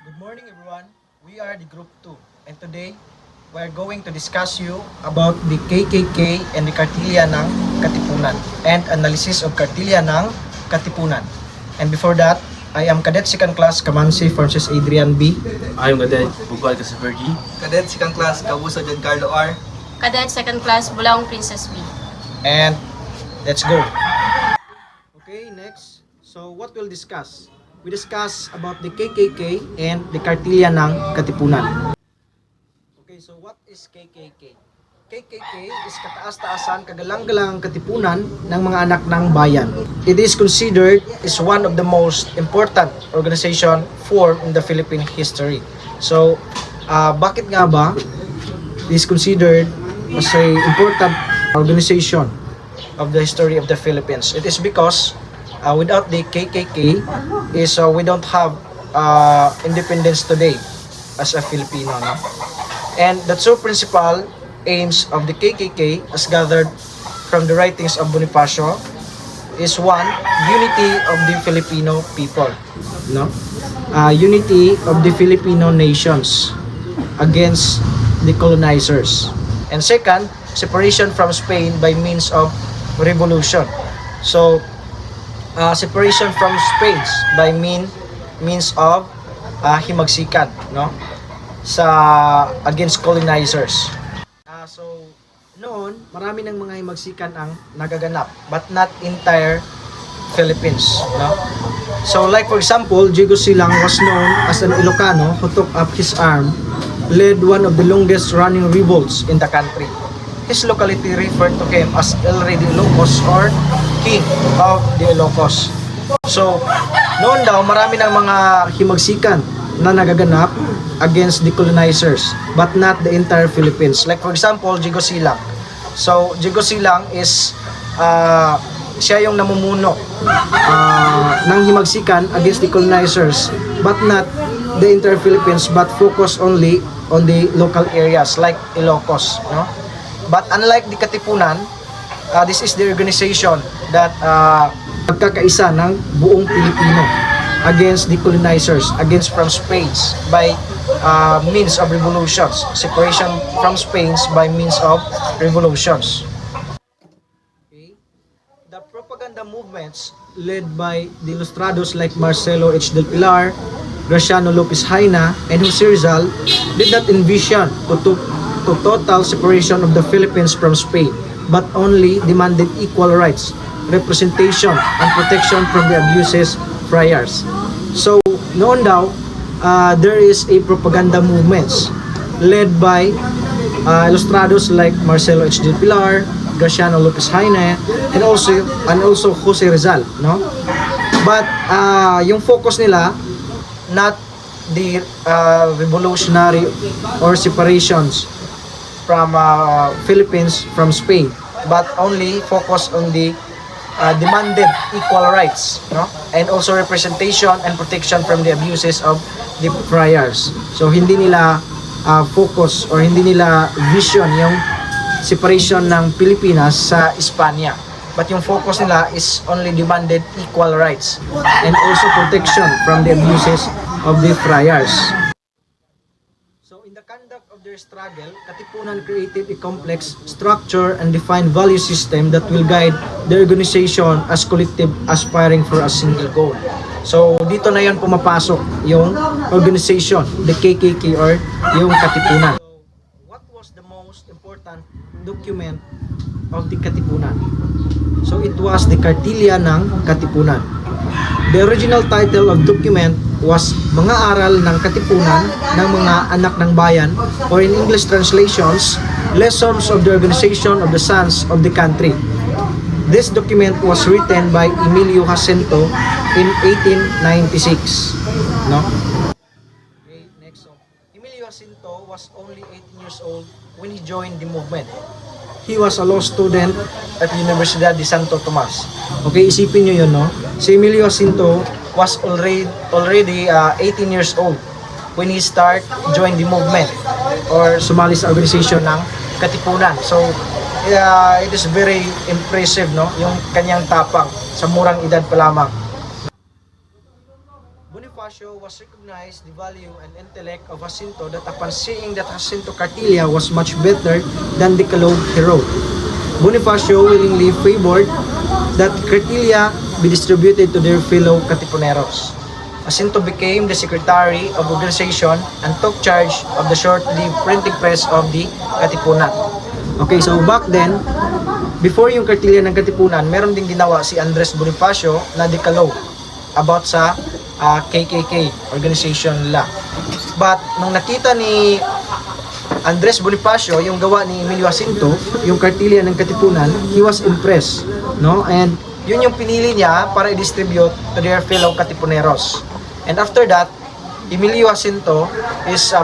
Good morning everyone. We are the group 2 and today we are going to discuss you about the KKK and the Kartilya ng Katipunan and analysis of Kartilya ng Katipunan. And before that, I am Cadet Second Class Kamansi Francis Adrian B. I am Cadet Bugwal Kasipergi. Cadet Second Class Kabusa Giancarlo R. Cadet Second Class Bulaong Princess B. And let's go. Okay, next. So what we'll discuss? We discuss about the KKK and the Kartilya ng Katipunan. Okay, so what is KKK? KKK is kataas-taasan, kagalang-galang katipunan ng mga anak ng bayan. It is considered is one of the most important organization formed in the Philippine history. So, bakit nga ba is considered as a important organization of the history of the Philippines? It is because without the KKK we don't have independence today as a Filipino, no? And the two principal aims of the KKK as gathered from the writings of Bonifacio is one, unity of the Filipino people, no? Unity of the Filipino nations against the colonizers, and second, separation from Spain by means of revolution. So separation from Spain by means of himagsikan, no, sa against colonizers. So noon marami ng mga himagsikan ang nagaganap but not entire Philippines, no. So like for example, Diego Silang was known as an Ilocano who took up his arm, led one of the longest running revolts in the country. His locality referred to him as El Rey de Ilocos or King of the Ilocos. So, noon daw marami ng mga himagsikan na nagaganap against the colonizers but not the entire Philippines. Like for example, Diego Silang. So, Diego Silang is siya yung namumuno ng himagsikan against the colonizers but not the entire Philippines but focus only on the local areas like Ilocos, no? But unlike the Katipunan, this is the organization that nagkakaisa ng buong Pilipino against the colonizers, against from Spain by means of revolutions, separation from Spain by means of revolutions. Okay. The propaganda movements led by the Ilustrados like Marcelo H. del Pilar, Graciano Lopez Haina, and Jose Rizal did not envision to total separation of the Philippines from Spain, but only demanded equal rights, representation, and protection from the abuses friars. So, noon daw, there is a propaganda movements led by Ilustrados like Marcelo H. del Pilar, Graciano Lopez Haina, and also Jose Rizal, no? But yung focus nila not the revolutionary or separations from Philippines from Spain, but only focus on the demanded equal rights, no, and also representation and protection from the abuses of the friars. So hindi nila focus or hindi nila vision yung separation ng Pilipinas sa Espanya, but yung focus nila is only demanded equal rights and also protection from the abuses of the friars. So in the conduct of their struggle, Katipunan created a complex structure and defined value system that will guide the organization as collective aspiring for a single goal. So dito na yon pumapasok yung organization, the KKK or yung Katipunan. So, what was the most important document of the Katipunan? So it was the Kartilya ng Katipunan. The original title of document was Mga Aral ng Katipunan ng Mga Anak ng Bayan, or in English translations, Lessons of the Organization of the Sons of the Country. This document was written by Emilio Jacinto in 1896. No? Okay, next. So, Emilio Jacinto was only 18 years old when he joined the movement. He was a law student at Universidad de Santo Tomas. Okay, isipin nyo yun, no? Si Emilio Jacinto was already 18 years old when he joined the movement or sumali sa organization ng Katipunan. So, it is very impressive, no? Yung kanyang tapang sa murang edad pa lamang. Bonifacio was recognized the value and intellect of Jacinto that upon seeing that Jacinto Cartilla was much better than the Calog he wrote, Bonifacio willingly favored that Cartilla be distributed to their fellow Katipuneros. Jacinto became the secretary of organization and took charge of the short-lived printing press of the Katipunan. Okay, so back then, before yung Cartilla ng Katipunan, meron ding ginawa si Andres Bonifacio na decalogue about sa KKK organization nila. But nung nakita ni Andres Bonifacio yung gawa ni Emilio Jacinto, yung Cartilla ng Katipunan, he was impressed, no? And yun yung pinili niya para i-distribute to their fellow Katipuneros. And after that, Emilio Jacinto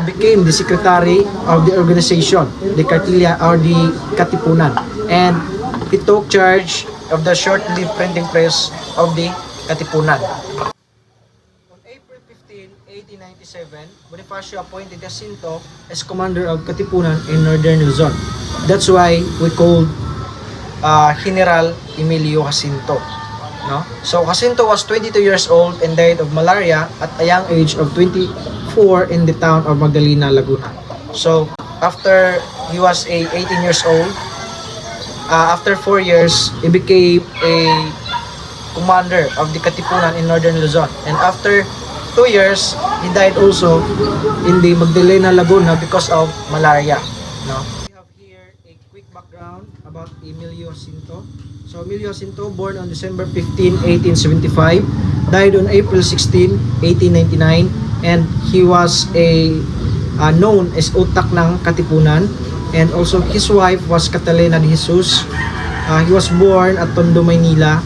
became the secretary of the organization, the Cartilla or the Katipunan. And he took charge of the short-lived printing press of the Katipunan. On April 15, 1897, Bonifacio appointed Jacinto as commander of Katipunan in northern Luzon. That's why we called General Emilio Jacinto. No? So Jacinto was 22 years old and died of malaria at a young age of 24 in the town of Magdalena, Laguna. So after he was 18 years old, after 4 years, he became a commander of the Katipunan in northern Luzon. And after 2 years, he died also in the Magdalena, Laguna because of malaria. No? We have here a quick background about Emilio Jacinto. So Emilio Jacinto, born on December 15, 1875, died on April 16, 1899, and he was known as utak ng Katipunan. And also his wife was Catalina de Jesus. He was born at Tondo, Maynila.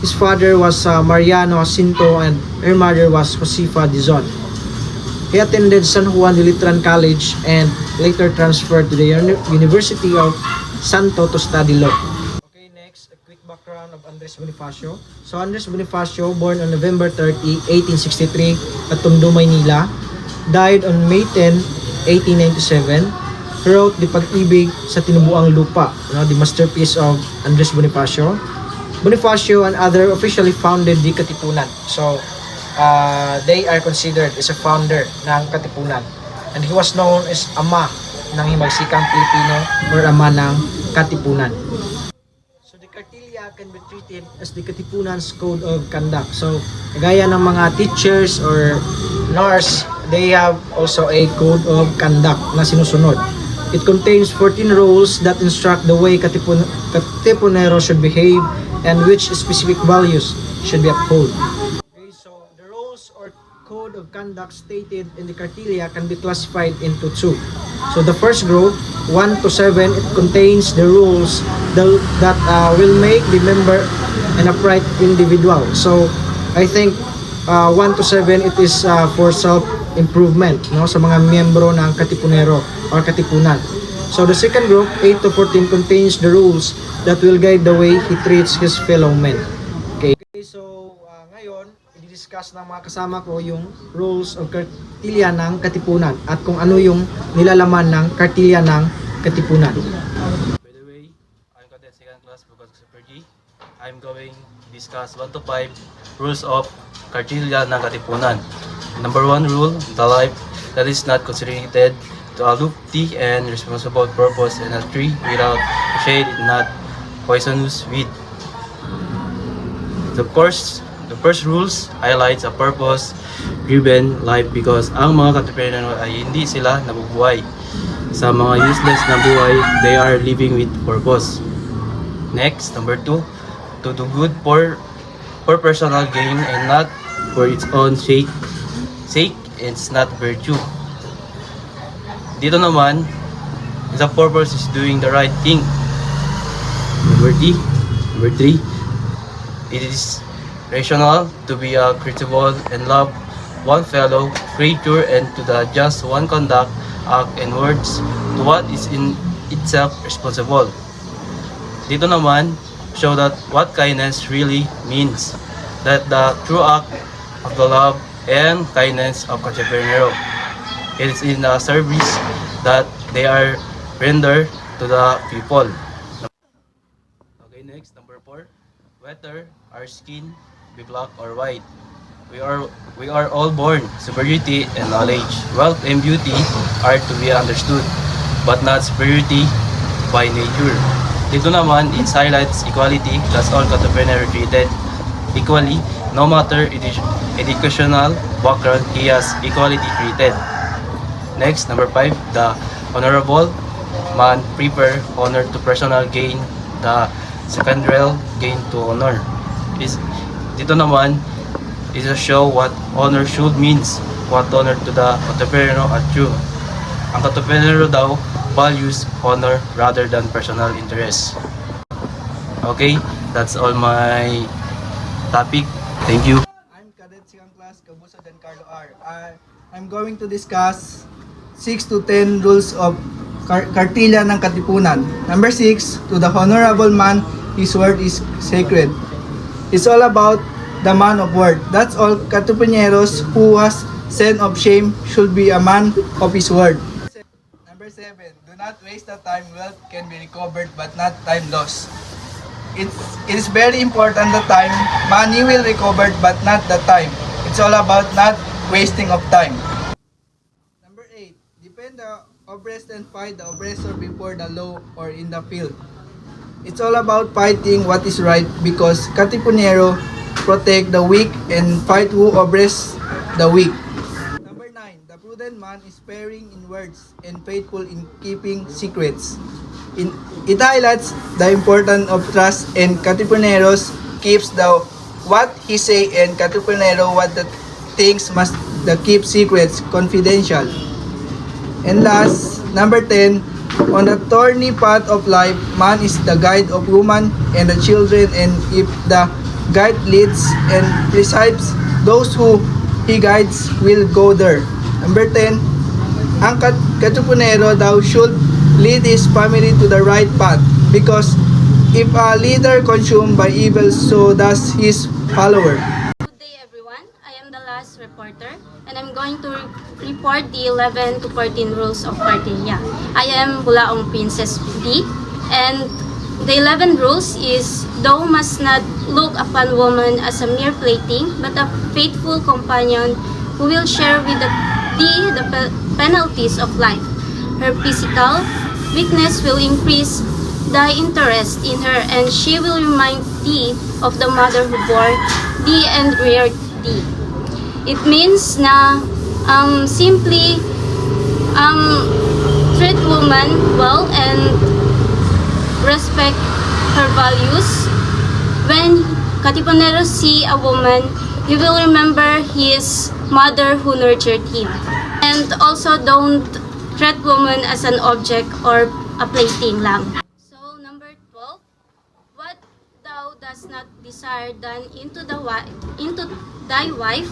His father was Mariano Jacinto and her mother was Josefa Dizon. He attended San Juan de Letran College and later transferred to the University of Santo to study law. Okay, next, a quick background of Andres Bonifacio. So Andres Bonifacio, born on November 30, 1863 at Tondo, Maynila, died on May 10, 1897. He wrote The Pag-ibig sa Tinubuang Lupa, the masterpiece of Andres Bonifacio. Bonifacio and other officially founded the Katipunan. So, they are considered as a founder ng Katipunan. And he was known as Ama ng Himagsikang Pilipino or Ama ng Katipunan. So, the Cartilla can be treated as the Katipunan's code of conduct. So, gaya ng mga teachers or nurse, they have also a code of conduct na sinusunod. It contains 14 rules that instruct the way Katipunero should behave and which specific values should be upheld. Okay, so the rules or code of conduct stated in the Cartilla can be classified into two. So the first group, 1 to 7, it contains the rules that will make the member an upright individual. So I think 1 to 7, it is for self-improvement, no, sa mga miyembro ng Katipunero or Katipunan. So the second group, 8 to 14, contains the rules that will guide the way he treats his fellow men. Okay, so ngayon, i-discuss ng mga kasama ko yung rules of Cartilla ng Katipunan at kung ano yung nilalaman ng Cartilla ng Katipunan. By the way, I'm Cadet Second Class Bukas Supergi. I'm going to discuss 1 to 5 rules of Cartilla ng Katipunan. Number 1 rule, the life that is not considered to a lofty and responsible purpose and a tree without shade is not poisonous weed. The first rules highlights a purpose-driven life because ang mga Katipunero ay hindi sila nabubuhay sa mga useless na buhay, they are living with purpose. Next, number 2, to do good for personal gain and not for its own sake, it's not virtue. Dito naman, the purpose is doing the right thing. Number 3, it is rational to be charitable and love one fellow creature and to the just one conduct, act, and words to what is in itself responsible. Dito naman, show that what kindness really means, that the true act of the love and kindness of Katipunero. It is in the service that they are rendered to the people. Okay, next, number 4. Whether our skin be black or white, We are all born superiority and knowledge. Wealth and beauty are to be understood, but not superiority by nature. Dito naman, it highlights equality, thus all entrepreneurs are treated equally, no matter educational background, he has equality treated. Next, number 5, the honorable man prepare honor to personal gain, the secondary gain to honor. Dito naman, is to show what honor should means, what honor to the entrepreneur at true. Ang entrepreneur daw values honor rather than personal interest. Okay, that's all my topic. Thank you. I'm Cadet Second Class Kabuso Giancarlo R. I'm going to discuss 6 to 10 rules of kartilya ng Katipunan. Number 6, to the honorable man, his word is sacred. It's all about the man of word. That's all Katipuneros who has sense of shame should be a man of his word. Number 7, do not waste the time. Wealth can be recovered but not time lost. It is very important the time. Money will recover but not the time. It's all about not wasting of time. Number 8, defend the oppressed and fight the oppressor before the law or in the field. It's all about fighting what is right because Katipunero protect the weak and fight who oppress the weak. Number 9, the prudent man is sparing in words and faithful in keeping secrets. It highlights the importance of trust and Katipuneros keeps the what he say and Katipunero what the things must the keep secrets confidential. And last, number 10, on the thorny path of life, man is the guide of woman and the children, and if the guide leads and presides, those who he guides will go there. Number 10, ang Katipunero daw should lead his family to the right path because if a leader consumed by evil, so does his follower. Good day everyone. I am the last reporter and I'm going to report the 11 to 14 rules of kartilya. I am Bulaong Princess B and the 11 rules is thou must not look upon woman as a mere plaything but a faithful companion who will share with thee the penalties of life. Her physical weakness will increase thy interest in her and she will remind thee of the mother who bore thee and reared thee. It means na simply treat woman well and respect her values. When Katipunero see a woman, he will remember his mother who nurtured him. And also don't treat woman as an object or a plaything lang. So number 12, what thou dost not desire done into thy wife,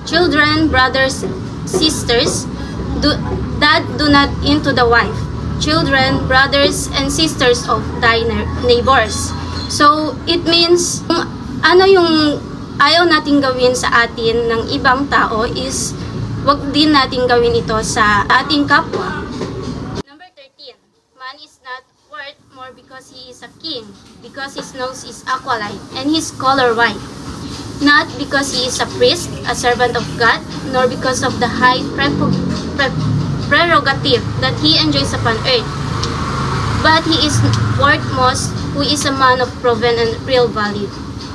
children, brothers, sisters, that do not into the wife, children, brothers, and sisters of thy neighbors. So, it means, ano yung ayaw nating gawin sa atin ng ibang tao is wag din nating gawin ito sa ating kapwa. Number 13, man is not worth more because he is a king, because his nose is aquiline and his color white. Not because he is a priest, a servant of God, nor because of the high prerogative that he enjoys upon earth. But he is worth most who is a man of proven and real value,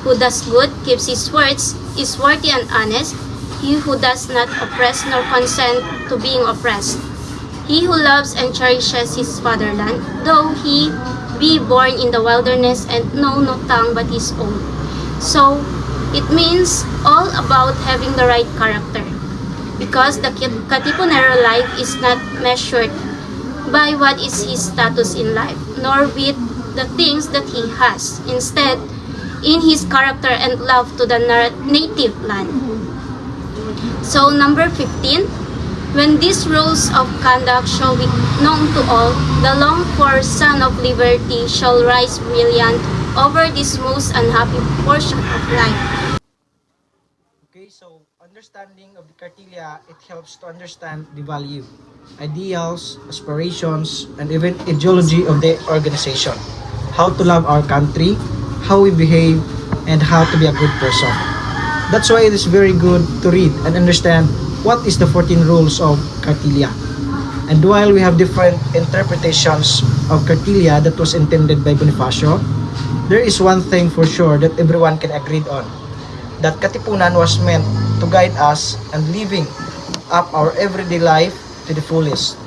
who does good, keeps his words, is worthy and honest, he who does not oppress nor consent to being oppressed, he who loves and cherishes his fatherland, though he be born in the wilderness and know no tongue but his own. So, it means all about having the right character. Because the Katipunero life is not measured by what is his status in life, nor with the things that he has. Instead, in his character and love to the native land. So, number 15, when these rules of conduct shall be known to all, the longed-for Son of Liberty shall rise brilliant over this most unhappy portion of life. Okay, so understanding of the kartilya, it helps to understand the value, ideals, aspirations, and even ideology of the organization. How to love our country, how we behave, and how to be a good person. That's why it is very good to read and understand what is the 14 rules of Cartilla. And while we have different interpretations of Cartilla that was intended by Bonifacio, there is one thing for sure that everyone can agree on, that Katipunan was meant to guide us and living up our everyday life to the fullest.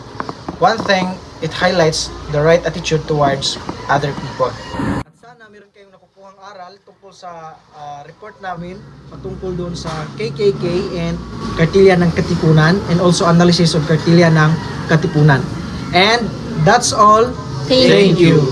One thing, it highlights the right attitude towards other people. At sana meron kayong nakukuhang aral tungkol sa report namin patungkol doon sa KKK and Cartilla ng Katipunan, and also analysis of Cartilla ng Katipunan. And that's all. Thank Thank you.